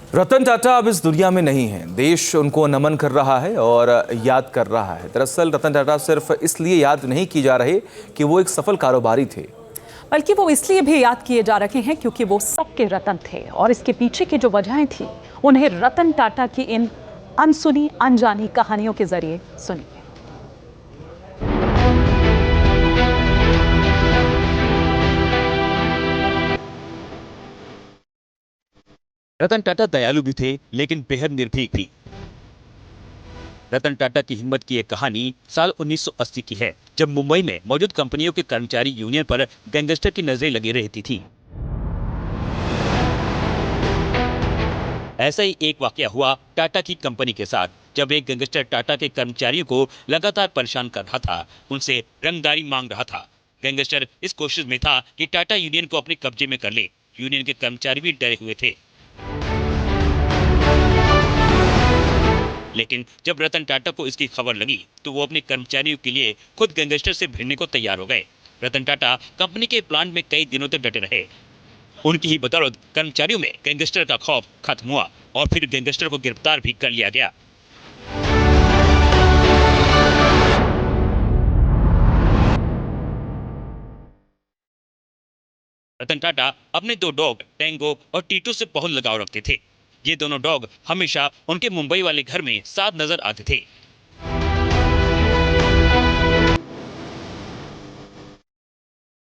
रतन टाटा अब इस दुनिया में नहीं है। देश उनको नमन कर रहा है और याद कर रहा है। दरअसल रतन टाटा सिर्फ इसलिए याद नहीं किए जा रहे कि वो एक सफल कारोबारी थे, बल्कि वो इसलिए भी याद किए जा रहे हैं क्योंकि वो सबके रतन थे और इसके पीछे की जो वजहें थी उन्हें रतन टाटा की इन अनसुनी अनजानी कहानियों के जरिए सुनिए। रतन टाटा दयालु भी थे लेकिन बेहद निर्भीक भी। रतन टाटा की हिम्मत की एक कहानी साल 1980 की है, जब मुंबई में मौजूद कंपनियों के कर्मचारी यूनियन पर गैंगस्टर की नजरें लगी रहती थी। ऐसा ही एक वाकया हुआ टाटा की कंपनी के साथ, जब एक गैंगस्टर टाटा के कर्मचारियों को लगातार परेशान कर रहा था, उनसे रंगदारी मांग रहा था। गैंगस्टर इस कोशिश में था कि टाटा यूनियन को अपने कब्जे में कर ले। यूनियन के कर्मचारी भी डरे हुए थे। लेकिन जब रतन टाटा को इसकी खबर लगी तो वो अपने कर्मचारियों के लिए खुद गैंगस्टर से भिड़ने को तैयार हो गए। रतन टाटा कंपनी के प्लांट में कई दिनों तक डटे रहे। उनकी ही बदौलत कर्मचारियों में गैंगस्टर का खौफ खत्म हुआ और फिर गैंगस्टर को गिरफ्तार भी कर लिया गया। रतन टाटा अपने दो डॉग टेंगो और टीटू से बहुत लगाव रखते थे। ये दोनों डॉग हमेशा उनके मुंबई वाले घर में साथ नजर आते थे।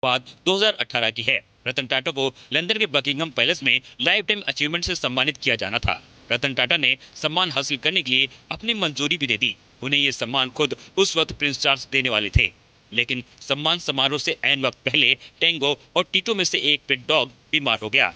बात 2018 की है। रतन टाटा को लंदन के बकिंगम पैलेस में लाइफ टाइम अचीवमेंट से सम्मानित किया जाना था। रतन टाटा ने सम्मान हासिल करने के लिए अपनी मंजूरी भी दे दी। उन्हें ये सम्मान खुद उस वक्त प्रिंस चार्ल्स देने वाले थे, लेकिन सम्मान समारोह से ऐन वक्त पहले टेंगो और टीटो में से एक पेट डॉग बीमार हो गया।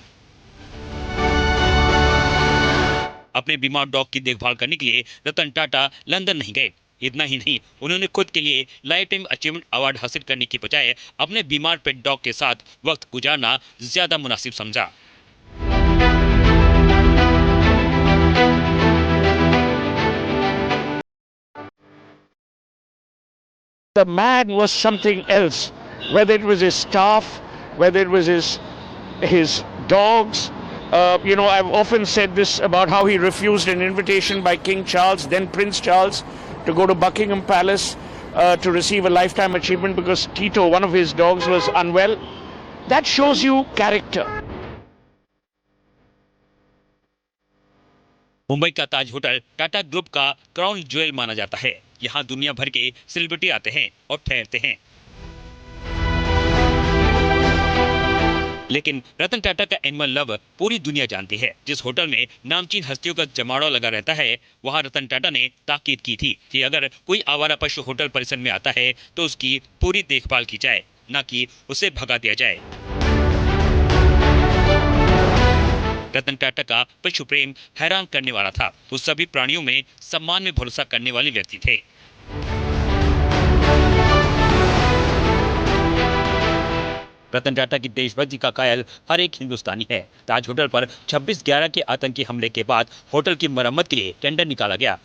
अपने बीमार डॉग की देखभाल करने के लिए रतन टाटा लंदन नहीं गए। इतना ही नहीं, उन्होंने खुद के लिए लाइफ टाइम अचीवमेंट अवार्ड हासिल करने की बजाय अपने बीमार पेट डॉग के साथ वक्त गुजारना ज्यादा मुनासिब समझा। The man was something else, whether it was his staff, whether it was his dogs. I've often said this about how he refused an invitation by King Charles, then Prince Charles, to go to Buckingham Palace to receive a lifetime achievement because Tito, one of his dogs, was unwell. That shows you character. Mumbai का ताज hotel Tata group का crown jewel माना जाता है। यहाँ दुनिया भर के celebrity आते हैं और ठहरते हैं। लेकिन रतन टाटा का एनिमल लव पूरी दुनिया जानती है। जिस होटल में नामचीन हस्तियों का जमावड़ा लगा रहता है, वहां रतन टाटा ने ताकीद की थी कि अगर कोई आवारा पशु होटल परिसर में आता है तो उसकी पूरी देखभाल की जाए, न कि उसे भगा दिया जाए। रतन टाटा का पशु प्रेम हैरान करने वाला था। वो सभी प्राणियों में सम्मान में भरोसा करने वाले व्यक्ति थे। रतन टाटा की देशभक्ति का कायल हर एक हिंदुस्तानी है। ताज होटल पर 26/11 के आतंकी हमले के बाद होटल की मरम्मत के लिए टेंडर निकाला गया।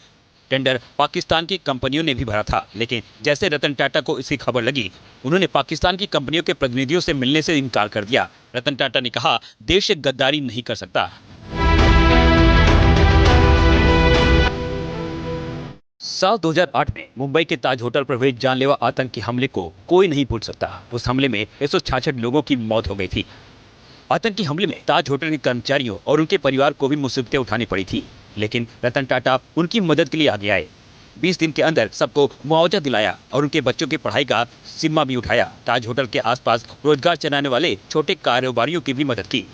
टेंडर पाकिस्तान की कंपनियों ने भी भरा था, लेकिन जैसे रतन टाटा को इसकी खबर लगी, उन्होंने पाकिस्तान की कंपनियों के प्रतिनिधियों से मिलने से इनकार कर दिया। रतन टाटा ने कहा, देश से गद्दारी नहीं कर सकता। साल 2008 में मुंबई के ताज होटल पर हुए जानलेवा आतंकी हमले को कोई नहीं भूल सकता। उस हमले में 166 लोगों की मौत हो गई थी। आतंकी हमले में ताज होटल के कर्मचारियों और उनके परिवार को भी मुसीबतें उठानी पड़ी थी, लेकिन रतन टाटा उनकी मदद के लिए आगे आए। 20 दिन के अंदर सबको मुआवजा दिलाया और उनके बच्चों की पढ़ाई का जिम्मा भी उठाया। ताज होटल के आसपास रोजगार चलाने वाले छोटे कारोबारियों की भी मदद की।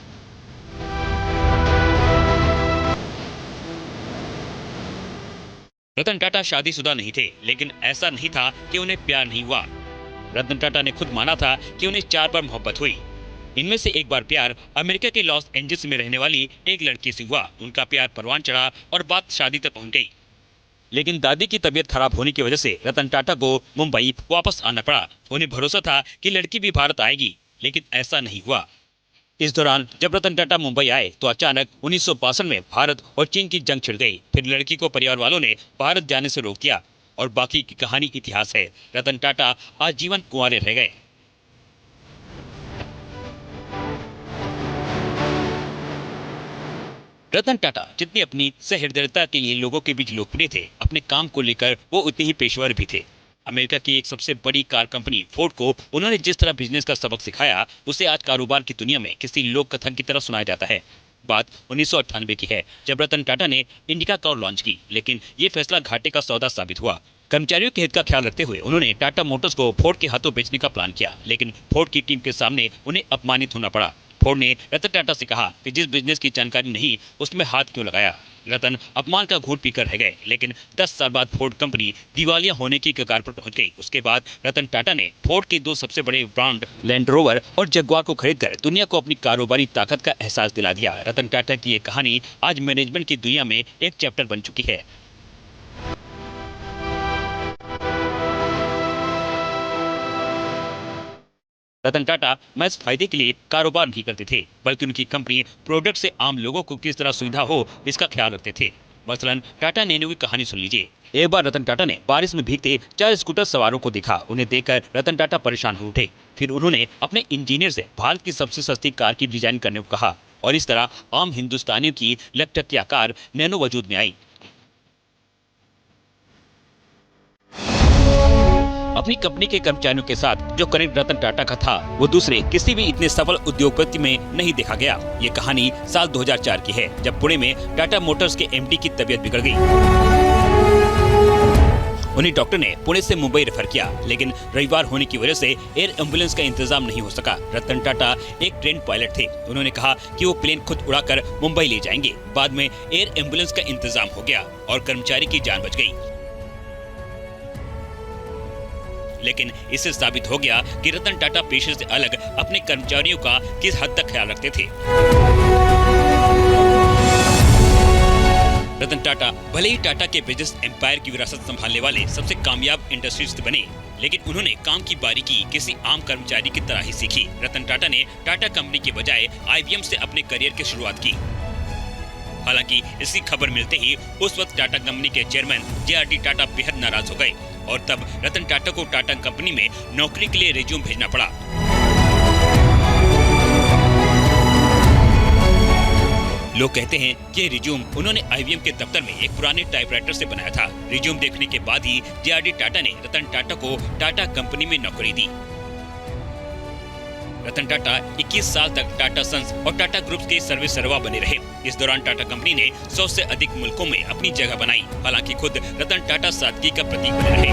रतन टाटा शादीशुदा नहीं थे, लेकिन ऐसा नहीं था कि उन्हें प्यार नहीं हुआ। रतन टाटा ने खुद माना था कि उन्हें 4 बार मोहब्बत हुई। इनमें से एक बार प्यार अमेरिका के लॉस एंजल्स में रहने वाली एक लड़की से हुआ। उनका प्यार परवान चढ़ा और बात शादी तक पहुंच गई। लेकिन दादी की तबीयत खराब होने की वजह से रतन टाटा को मुंबई वापस आना पड़ा। उन्हें भरोसा था कि लड़की भी भारत आएगी, लेकिन ऐसा नहीं हुआ। इस दौरान जब रतन टाटा मुंबई आए तो अचानक 1962 में भारत और चीन की जंग छिड़ गई। फिर लड़की को परिवार वालों ने भारत जाने से रोक दिया और बाकी की कहानी इतिहास है। रतन टाटा आजीवन कुंवारे रह गए। रतन टाटा जितनी अपनी सहृदयता के लिए लोगों के बीच लोकप्रिय थे, अपने काम को लेकर वो उतने ही पेशेवर भी थे। अमेरिका की एक सबसे बड़ी कार कंपनी फोर्ड को उन्होंने जिस तरह बिजनेस का सबक सिखाया, उसे आज कारोबार की दुनिया में किसी लोक कथन की तरह सुनाया जाता है। बात 1998 की है, जब रतन टाटा ने इंडिका कार लॉन्च की, लेकिन ये फैसला घाटे का सौदा साबित हुआ। कर्मचारियों के हित का ख्याल रखते हुए उन्होंने टाटा मोटर्स को फोर्ड के हाथों बेचने का प्लान किया, लेकिन फोर्ड की टीम के सामने उन्हें अपमानित होना पड़ा। फोर्ड ने रतन टाटा से कहा कि जिस बिजनेस की जानकारी नहीं, उसमें हाथ क्यों लगाया। रतन अपमान का घूंट पीकर रह गए, लेकिन 10 साल बाद फोर्ड कंपनी दिवालिया होने की कगार पर पहुंच गई। उसके बाद रतन टाटा ने फोर्ड के 2 सबसे बड़े ब्रांड लैंड रोवर और जगुआर को खरीदकर दुनिया को अपनी कारोबारी ताकत का एहसास दिला दिया। रतन टाटा की ये कहानी आज मैनेजमेंट की दुनिया में एक चैप्टर बन चुकी है। रतन टाटा महज फायदे के लिए कारोबार नहीं करते थे, बल्कि उनकी कंपनी प्रोडक्ट से आम लोगों को किस तरह सुविधा हो, इसका ख्याल रखते थे। मसलन टाटा नैनो की कहानी सुन लीजिए। एक बार रतन टाटा ने बारिश में भीगते 4 स्कूटर सवारों को देखा। उन्हें देखकर रतन टाटा परेशान हो उठे। फिर उन्होंने अपने इंजीनियर से भारत की सबसे सस्ती कार की डिजाइन करने को कहा, और इस तरह आम हिंदुस्तानियों की लकटकिया कार नैनो वजूद में आई। अपनी कंपनी के कर्मचारियों के साथ जो कनेक्ट रतन टाटा का था, वो दूसरे किसी भी इतने सफल उद्योगपति में नहीं देखा गया। ये कहानी साल 2004 की है, जब पुणे में टाटा मोटर्स के एमडी की तबीयत बिगड़ गई। उन्हें डॉक्टर ने पुणे से मुंबई रेफर किया, लेकिन रविवार होने की वजह से एयर एम्बुलेंस का इंतजाम नहीं हो सका। रतन टाटा एक ट्रेन पायलट थे। उन्होंने कहा कि वो प्लेन खुद उड़ाकर मुंबई ले जाएंगे। बाद में एयर एम्बुलेंस का इंतजाम हो गया और कर्मचारी की जान बच गई। लेकिन इससे साबित हो गया कि रतन टाटा पेशे से अलग अपने कर्मचारियों का किस हद तक ख्याल रखते थे। रतन टाटा भले ही टाटा के बिजनेस एम्पायर की विरासत संभालने वाले सबसे कामयाब इंडस्ट्रियलिस्ट बने, लेकिन उन्होंने काम की बारीकी किसी आम कर्मचारी की तरह ही सीखी। रतन टाटा ने टाटा कंपनी के बजाय IBM से अपने करियर की शुरुआत की। हालांकि इसकी खबर मिलते ही उस वक्त टाटा कंपनी के चेयरमैन JRD टाटा बेहद नाराज हो गए, और तब रतन टाटा को टाटा कंपनी में नौकरी के लिए रिज्यूम भेजना पड़ा। लोग कहते हैं कि रिज्यूम उन्होंने IBM के दफ्तर में एक पुराने टाइपराइटर से बनाया था। रिज्यूम देखने के बाद ही JRD टाटा ने रतन टाटा को टाटा कंपनी में नौकरी दी। रतन टाटा 21 साल तक टाटा सन्स और टाटा ग्रुप्स के सर्विस सर्वा बने रहे। इस दौरान टाटा कंपनी ने 100 से अधिक मुल्कों में अपनी जगह बनाई। हालांकि खुद रतन टाटा सादगी का प्रतीक बने रहे।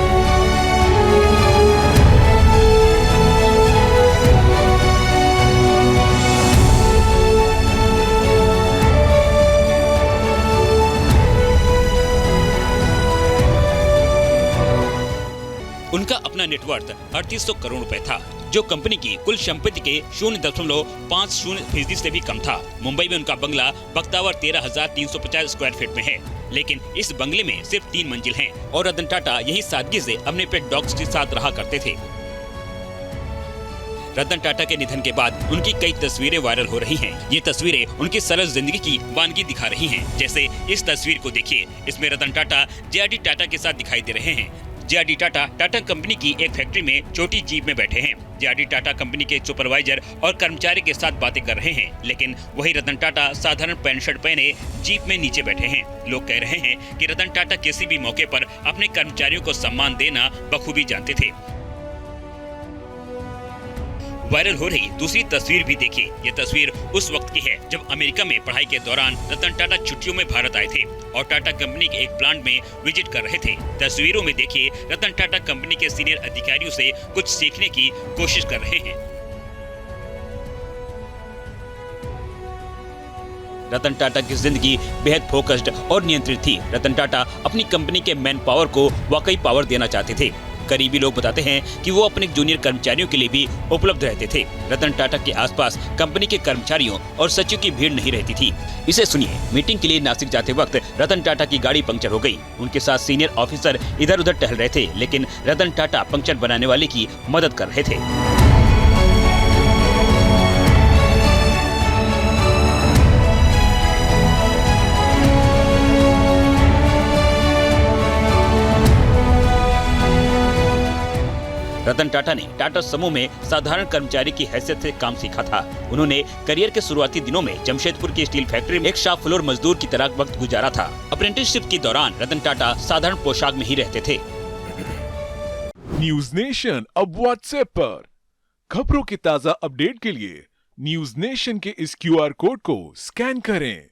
उनका अपना नेटवर्थ 3800 करोड़ रुपए था, जो कंपनी की कुल संपत्ति के 0.50% से भी कम था। मुंबई में उनका बंगला बख्तावर 13,350 स्क्वायर फीट में है, लेकिन इस बंगले में सिर्फ 3 मंजिल हैं, और रतन टाटा यही सादगी से अपने पेट डॉग्स के साथ रहा करते थे। रतन टाटा के निधन के बाद उनकी कई तस्वीरें वायरल हो रही हैं। ये तस्वीरें उनकी सरल जिंदगी की वानगी दिखा रही हैं। जैसे इस तस्वीर को देखिए, इसमें रतन टाटा JRD टाटा के साथ दिखाई दे रहे हैं। JRD टाटा टाटा कंपनी की एक फैक्ट्री में छोटी जीप में बैठे हैं। JRD टाटा कंपनी के सुपरवाइजर और कर्मचारी के साथ बातें कर रहे हैं, लेकिन वही रतन टाटा साधारण पैंट शर्ट पहने जीप में नीचे बैठे हैं। लोग कह रहे हैं कि रतन टाटा किसी भी मौके पर अपने कर्मचारियों को सम्मान देना बखूबी जानते थे। वायरल हो रही दूसरी तस्वीर भी देखिए। ये तस्वीर उस वक्त की है जब अमेरिका में पढ़ाई के दौरान रतन टाटा छुट्टियों में भारत आए थे और टाटा कंपनी के एक प्लांट में विजिट कर रहे थे। तस्वीरों में देखिए रतन टाटा कंपनी के सीनियर अधिकारियों से कुछ सीखने की कोशिश कर रहे हैं। रतन टाटा की जिंदगी बेहद फोकस्ड और नियंत्रित थी। रतन टाटा अपनी कंपनी के मैन पावर को वाकई पावर देना चाहते थे। करीबी लोग बताते हैं कि वो अपने जूनियर कर्मचारियों के लिए भी उपलब्ध रहते थे। रतन टाटा के आसपास कंपनी के कर्मचारियों और सचिव की भीड़ नहीं रहती थी। इसे सुनिए। मीटिंग के लिए नासिक जाते वक्त रतन टाटा की गाड़ी पंक्चर हो गई। उनके साथ सीनियर ऑफिसर इधर उधर टहल रहे थे, लेकिन रतन टाटा पंक्चर बनाने वाले की मदद कर रहे थे। रतन टाटा ने टाटा समूह में साधारण कर्मचारी की हैसियत से काम सीखा था। उन्होंने करियर के शुरुआती दिनों में जमशेदपुर की स्टील फैक्ट्री में एक शॉप फ्लोर मजदूर की तरह वक्त गुजारा था। अप्रेंटिसशिप के दौरान रतन टाटा साधारण पोशाक में ही रहते थे। न्यूज नेशन अब व्हाट्सएप पर खबरों के ताजा अपडेट के लिए न्यूज नेशन के इस QR कोड को स्कैन करें।